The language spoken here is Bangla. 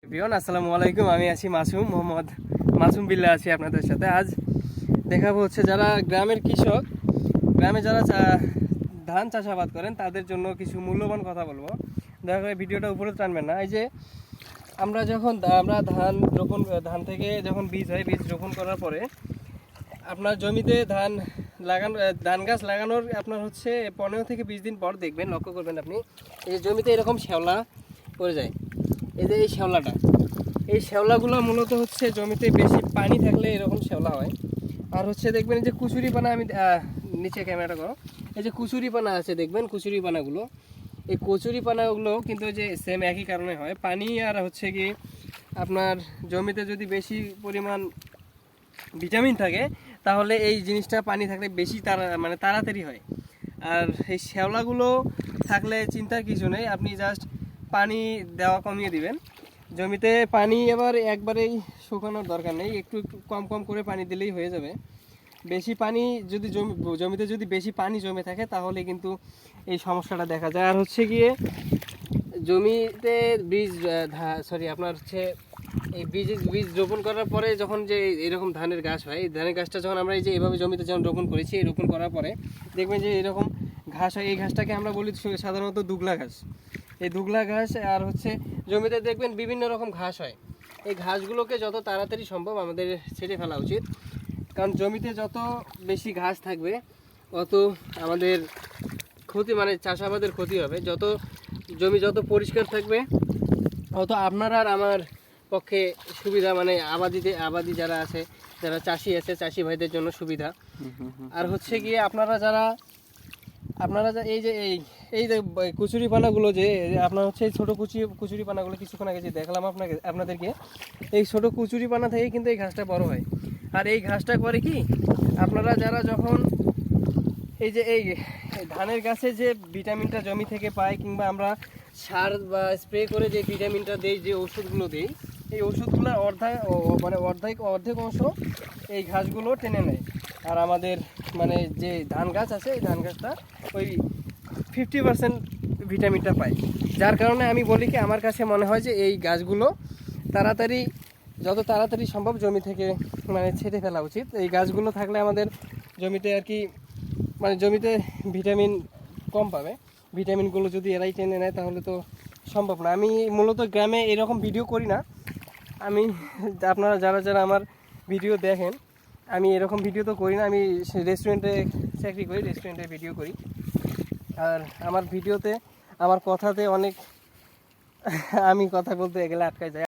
এভরিওয়ান আসসালামু আলাইকুম। আমি আছি মাসুম মোহাম্মদ মাসুম বিল্লাহ আছি আপনাদের সাথে। আজ দেখাবো হচ্ছে যারা গ্রামের কৃষক, গ্রামে যারা ধান চাষাবাদ করেন তাদের জন্য কিছু মূল্যবান কথা বলবো। দয়া করে ভিডিওটা উপরে টানবেন না। এই যে আমরা ধান থেকে যখন বীজ হয়, বীজ রোপণ করার পরে আপনার জমিতে ধান গাছ লাগানোর আপনার হচ্ছে 15 থেকে 20 দিন পর দেখবেন, লক্ষ্য করবেন আপনি এই যে জমিতে এরকম শ্যাওলা পড়ে যায়। এই যে এই শ্যাওলাগুলো মূলত হচ্ছে জমিতে বেশি পানি থাকলে এরকম শ্যাওলা হয়। আর হচ্ছে দেখবেন যে কুচুরিপানা, আমি নিচে ক্যামেরাটা করো, এই যে কুচুরিপানা আছে দেখবেন, কুচুরিপানাগুলো, এই কচুরিপানাগুলো কিন্তু যে সেম একই কারণে হয়। পানি আর হচ্ছে কি আপনার জমিতে যদি বেশি পরিমাণ ভিটামিন থাকে তাহলে এই জিনিসটা পানি থাকলে বেশি তাড়াতাড়ি হয়। আর এই শ্যাওলাগুলো থাকলে চিন্তার কিছু নেই, আপনি জাস্ট পানি দেওয়া কমিয়ে দিবেন। জমিতে পানি এবার একবারেই শুকানোর দরকার নেই, একটু একটু কম কম করে পানি দিলেই হয়ে যাবে। বেশি পানি যদি জমিতে যদি বেশি পানি জমে থাকে তাহলে কিন্তু এই সমস্যাটা দেখা যায়। আর হচ্ছে গিয়ে জমিতে আপনার হচ্ছে এই বীজ রোপণ করার পরে যখন যে এরকম ধানের গাছ হয়, এই ধানের গাছটা যখন আমরা এই যে এভাবে জমিতে যখন রোপণ করেছি, এই রোপণ করার পরে দেখবেন যে এরকম ঘাস হয়। এই ঘাসটাকে আমরা বলি সাধারণত দুগলা ঘাস। এই দুগলা ঘাস আর হচ্ছে জমিতে দেখবেন বিভিন্ন রকম ঘাস হয়। এই ঘাসগুলোকে যত তাড়াতাড়ি সম্ভব আমাদের ছেড়ে ফেলা উচিত, কারণ জমিতে যত বেশি ঘাস থাকবে অত আমাদের ক্ষতি, চাষাবাদের ক্ষতি হবে। জমি যত পরিষ্কার থাকবে অত আপনার আর আমার পক্ষে সুবিধা, আবাদি যারা আছে, যারা চাষি আছে, চাষি ভাইদের জন্য সুবিধা। আর হচ্ছে গিয়ে আপনারা এই যে কচুরিপানাগুলো, যে আপনার হচ্ছে এই ছোটো কচুরিপানাগুলো কিছুক্ষণ আগে যে দেখালাম আপনাদেরকে, এই ছোটো কচুরিপানা থেকে কিন্তু এই ঘাসটা বড় হয়। আর এই ঘাসটা করে কি, আপনারা যারা যখন এই যে এই ধানের গাছে যে ভিটামিনটা জমি থেকে পায়, কিংবা আমরা সার বা স্প্রে করে যে ভিটামিনটা দেই, যে ওষুধগুলো দিই, এই ওষুধগুলোর অর্ধেক অংশ এই ঘাসগুলো টেনে নেয়। আর আমাদের যে ধান গাছ আছে, এই ধান গাছটা ওই 50% ভিটামিনটা পায়। যার কারণে আমি বলি কি, আমার কাছে মনে হয় যে এই গাছগুলো যত তাড়াতাড়ি সম্ভব জমি থেকে ছেটে ফেলা উচিত। এই গাছগুলো থাকলে আমাদের জমিতে আর কি জমিতে ভিটামিন কম পাবে। ভিটামিনগুলো যদি এরাই টেনে নেয় তাহলে তো সম্ভব না। আমি মূলত গ্রামে এরকম ভিডিও করি না। আপনারা যারা আমার ভিডিও দেখেন, আমি এরকম ভিডিও তো করি না। আমি রেস্টুরেন্টে চাকরি করি, রেস্টুরেন্টে ভিডিও করি। আর আমার কথাতে অনেক আমি কথা বলতে গেলে আটকায় যায়।